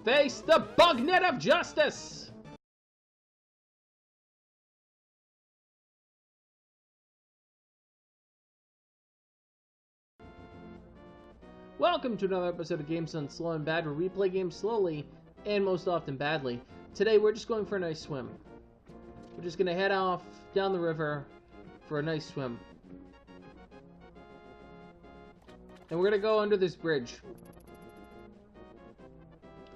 Face the bug net of justice! Welcome to another episode of Games Done Slow and Bad, where we play games slowly and most often badly. Today we're just going for a nice swim. We're just going to head off down the river for a nice swim. And we're going to go under this bridge.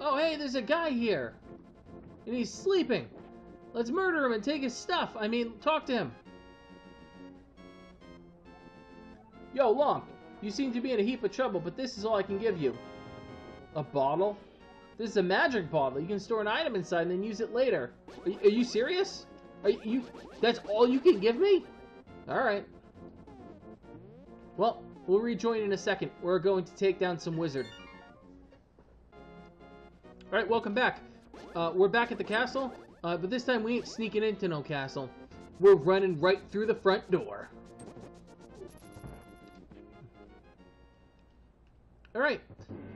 Oh, hey, there's a guy here. And he's sleeping. Let's murder him and take his stuff. I mean, talk to him. Yo, Lonk, you seem to be in a heap of trouble, but this is all I can give you. A bottle? This is a magic bottle. You can store an item inside and then use it later. Are you serious? That's all you can give me? Alright. Well, we'll rejoin in a second. We're going to take down some wizard. Alright, welcome back. We're back at the castle, but this time we ain't sneaking into no castle. We're running right through the front door. Alright,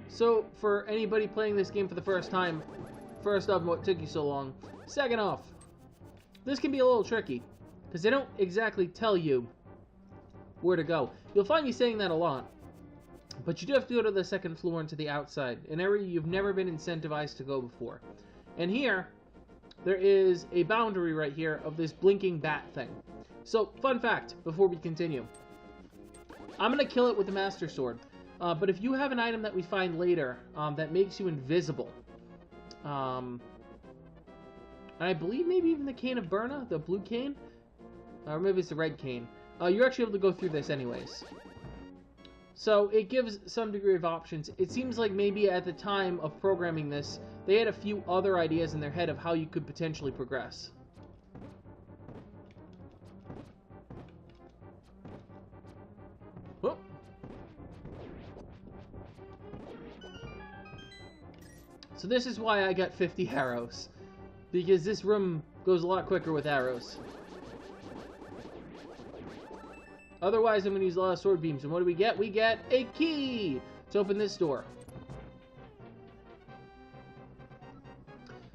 so for anybody playing this game for the first time, first off, what took you so long? Second off, this can be a little tricky, because they don't exactly tell you where to go. You'll find me saying that a lot. But you do have to go to the second floor and to the outside, an area you've never been incentivized to go before. And here, there is a boundary right here of this blinking bat thing. So, fun fact, before we continue. I'm going to kill it with the Master Sword. But if you have an item that we find later that makes you invisible, and I believe maybe even the Cane of Burna, the blue cane, or maybe it's the red cane, you're actually able to go through this anyways. So it gives some degree of options. It seems like maybe at the time of programming this, they had a few other ideas in their head of how you could potentially progress. Whoop. So this is why I got 50 arrows, because this room goes a lot quicker with arrows. Otherwise, I'm going to use a lot of sword beams. And what do we get? We get a key to open this door.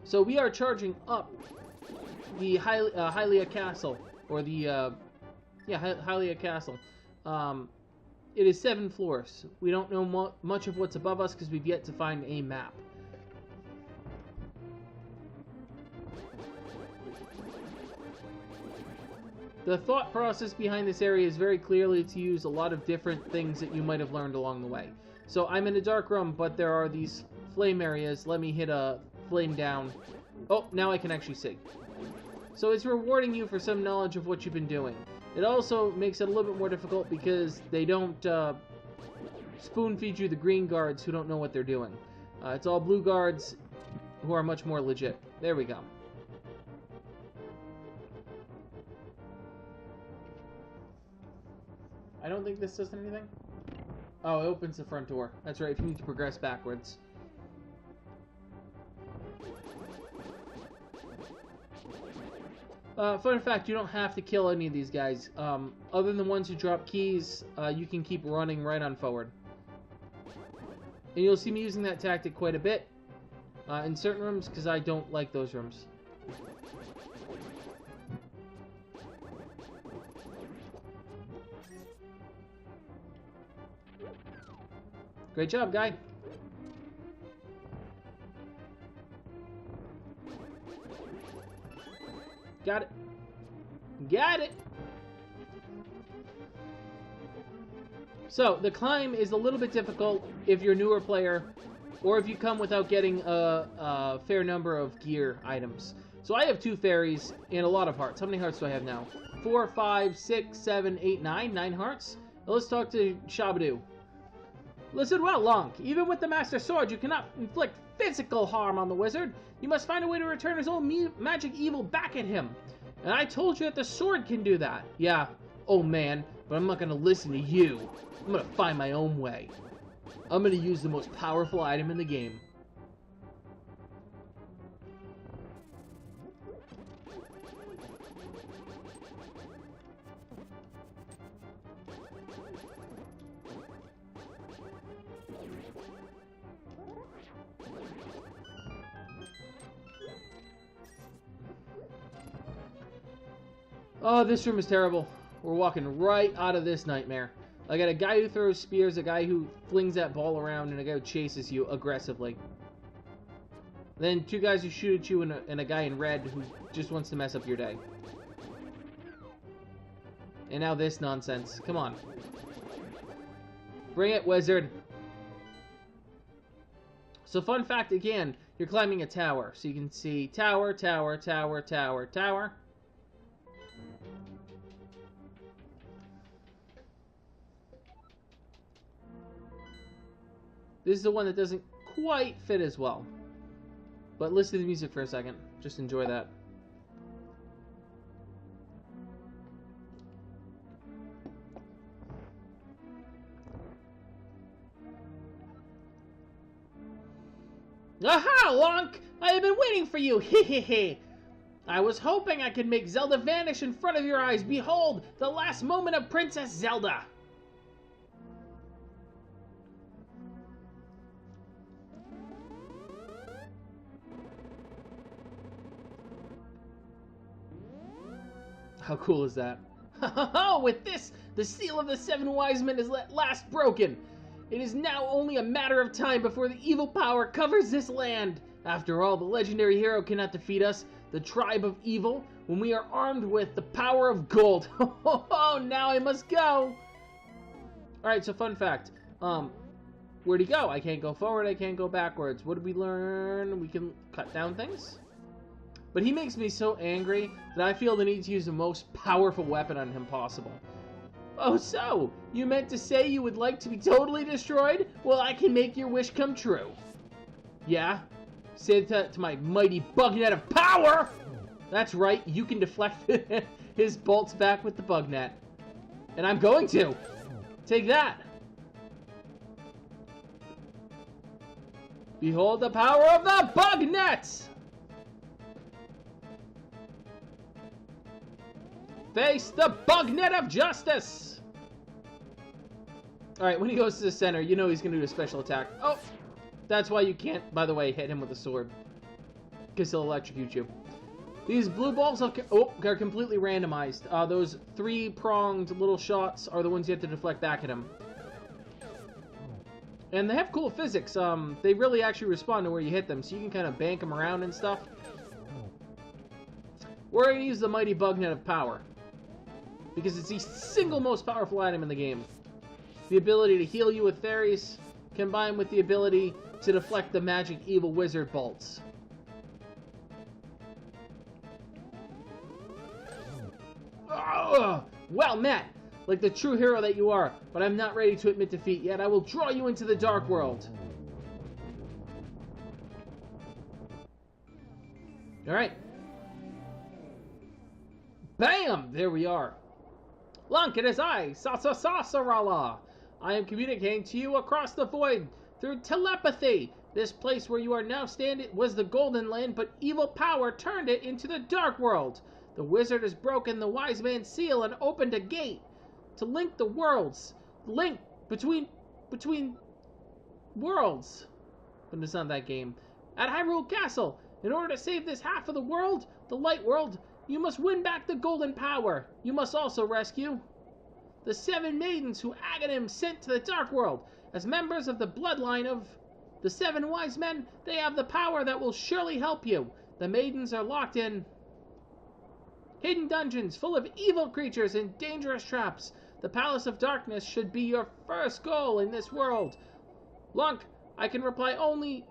So we are charging up the Hylia Castle, or the, Hylia Castle. It is 7 floors. We don't know much of what's above us because we've yet to find a map. The thought process behind this area is very clearly to use a lot of different things that you might have learned along the way. So I'm in a dark room, but there are these flame areas. Let me hit a flame down. Oh, now I can actually see. So it's rewarding you for some knowledge of what you've been doing. It also makes it a little bit more difficult because they don't spoon feed you the green guards who don't know what they're doing. It's all blue guards who are much more legit. There we go. I don't think this does anything. Oh, it opens the front door. That's right, if you need to progress backwards. Fun fact, you don't have to kill any of these guys. Other than the ones who drop keys, you can keep running right on forward. And you'll see me using that tactic quite a bit in certain rooms, because I don't like those rooms. Great job, guy. Got it. Got it. So, the climb is a little bit difficult if you're a newer player, or if you come without getting a fair number of gear items. So I have 2 fairies and a lot of hearts. How many hearts do I have now? 4, 5, 6, 7, 8, 9. 9 hearts. Now let's talk to Shabadoo. Listen well, Lonk. Even with the Master Sword, you cannot inflict physical harm on the wizard. You must find a way to return his old magic evil back at him. And I told you that the sword can do that. Yeah, oh man, but I'm not going to listen to you. I'm going to find my own way. I'm going to use the most powerful item in the game. Oh, this room is terrible. We're walking right out of this nightmare. I got a guy who throws spears, a guy who flings that ball around, and a guy who chases you aggressively. Then 2 guys who shoot at you, and a guy in red who just wants to mess up your day. And now this nonsense. Come on. Bring it, wizard. So fun fact again, you're climbing a tower. So you can see tower, tower, tower, tower, tower. This is the one that doesn't quite fit as well. But listen to the music for a second. Just enjoy that. Aha, Lonk! I have been waiting for you! Hehehe! I was hoping I could make Zelda vanish in front of your eyes. Behold, the last moment of Princess Zelda! How cool is that? With this, the seal of the 7 wise men is at last broken. It is now only a matter of time before the evil power covers this land. After all, the legendary hero cannot defeat us, the tribe of evil, when we are armed with the power of gold. Oh, now I must go. Alright, so fun fact. Where'd he go? I can't go forward, I can't go backwards. What did we learn? We can cut down things? But he makes me so angry that I feel the need to use the most powerful weapon on him possible. Oh, so, you meant to say you would like to be totally destroyed? Well, I can make your wish come true. Yeah? Say that to my mighty bug net of power! That's right, you can deflect his bolts back with the bug net. And I'm going to! Take that! Behold the power of the bug net! Face the bug net of justice! Alright, when he goes to the center, you know he's going to do a special attack. Oh! That's why you can't, by the way, hit him with a sword. Because he'll electrocute you. These blue balls are completely randomized. Those 3-pronged little shots are the ones you have to deflect back at him. And they have cool physics. They really actually respond to where you hit them, so you can kind of bank them around and stuff. We're going to use the mighty bug net of power. Because it's the single most powerful item in the game. The ability to heal you with fairies, combined with the ability to deflect the magic evil wizard bolts. Well met, like the true hero that you are, but I'm not ready to admit defeat yet. I will draw you into the dark world. Alright. Bam! There we are. Lunk, it is I, Sasasasarala. I am communicating to you across the void through telepathy. This place where you are now standing was the Golden Land, but evil power turned it into the Dark World. The wizard has broken the wise man's seal and opened a gate to link the worlds. Link between worlds. But it's not that game. At Hyrule Castle, in order to save this half of the world, the light world, you must win back the golden power. You must also rescue the 7 maidens who Agahnim sent to the Dark World. As members of the bloodline of the 7 wise men, they have the power that will surely help you. The maidens are locked in hidden dungeons full of evil creatures and dangerous traps. The Palace of Darkness should be your first goal in this world. Lunk, I can rely only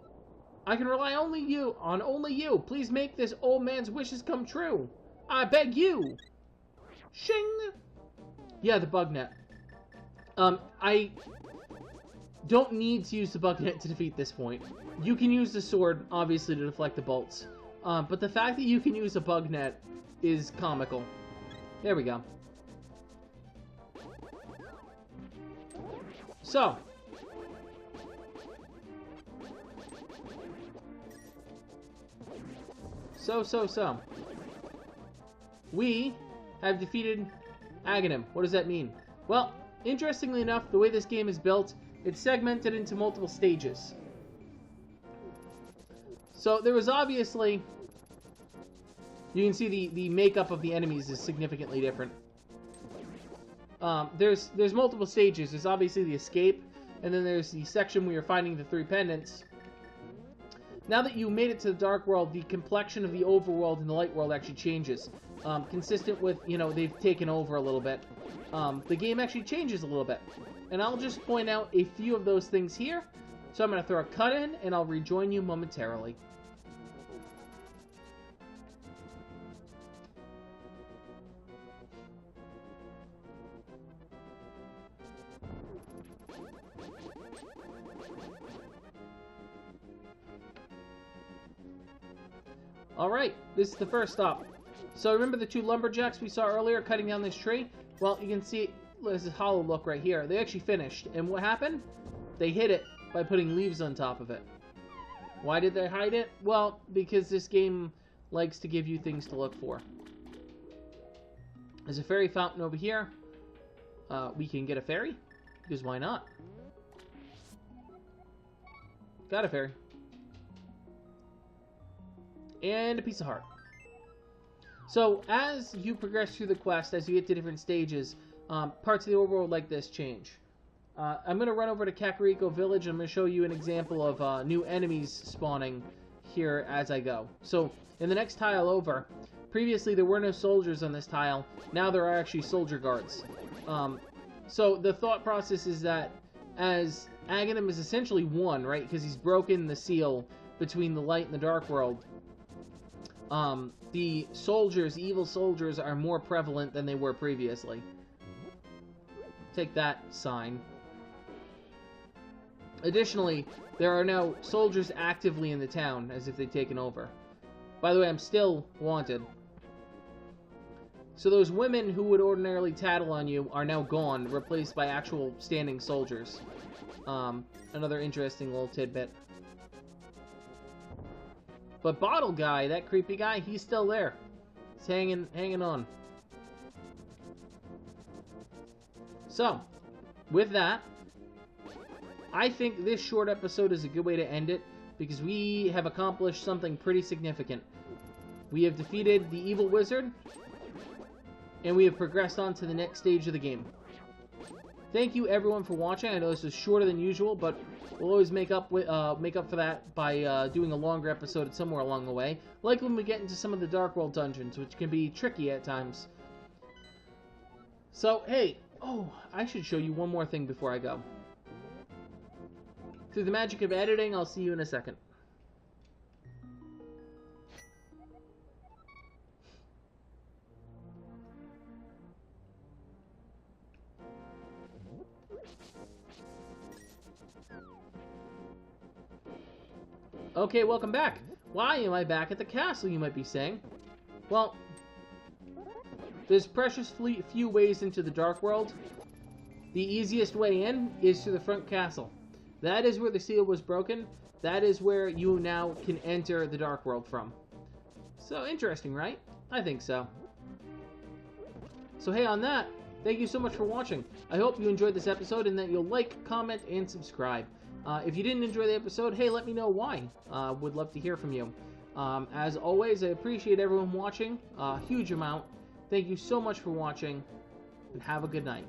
on you. Please make this old man's wishes come true. I beg you. Shing. Yeah, the bug net. I don't need to use the bug net to defeat this point. You can use the sword, obviously, to deflect the bolts. But the fact that you can use a bug net is comical. There we go. So. We have defeated Agahnim. What does that mean? Well, interestingly enough, the way this game is built, it's segmented into multiple stages. So there was obviously You can see the makeup of the enemies is significantly different. There's multiple stages. There's obviously the escape, and then there's the section where you're finding the 3 pendants. Now that you made it to the Dark World, the complexion of the overworld and the light world actually changes. Consistent with, you know, they've taken over a little bit. The game actually changes a little bit. And I'll just point out a few of those things here. So I'm going to throw a cut in, and I'll rejoin you momentarily. Alright, this is the first stop. So remember the 2 lumberjacks we saw earlier cutting down this tree? Well, you can see there's a hollow look right here. They actually finished. And what happened? They hid it by putting leaves on top of it. Why did they hide it? Well, because this game likes to give you things to look for. There's a fairy fountain over here. We can get a fairy, because why not? Got a fairy. And a piece of heart. So, as you progress through the quest, as you get to different stages, parts of the overworld like this change. I'm going to run over to Kakariko Village, and I'm going to show you an example of new enemies spawning here as I go. So, in the next tile over, previously there were no soldiers on this tile, now there are actually soldier guards. So, the thought process is that, as Agahnim is essentially one, right, because he's broken the seal between the light and the dark world, the soldiers, evil soldiers, are more prevalent than they were previously. Take that, sign. Additionally, there are now soldiers actively in the town, as if they've taken over. By the way, I'm still wanted. So those women who would ordinarily tattle on you are now gone, replaced by actual standing soldiers. Another interesting little tidbit. But Bottle Guy, that creepy guy, he's still there. He's hanging on. So, with that, I think this short episode is a good way to end it, because we have accomplished something pretty significant. We have defeated the evil wizard, and we have progressed on to the next stage of the game. Thank you everyone for watching. I know this is shorter than usual, but we'll always make up for that by doing a longer episode somewhere along the way. Like when we get into some of the Dark World dungeons, which can be tricky at times. So, hey, oh, I should show you one more thing before I go. Through the magic of editing, I'll see you in a second. Okay, welcome back. Why am I back at the castle, you might be saying? Well, there's precious few ways into the Dark World. The easiest way in is through the front castle. That is where the seal was broken. That is where you now can enter the Dark World from. So, interesting, right? I think so. So, hey, on that, thank you so much for watching. I hope you enjoyed this episode and that you'll like, comment, and subscribe. If you didn't enjoy the episode, hey, let me know why. Would love to hear from you. As always, I appreciate everyone watching. A huge amount. Thank you so much for watching, and have a good night.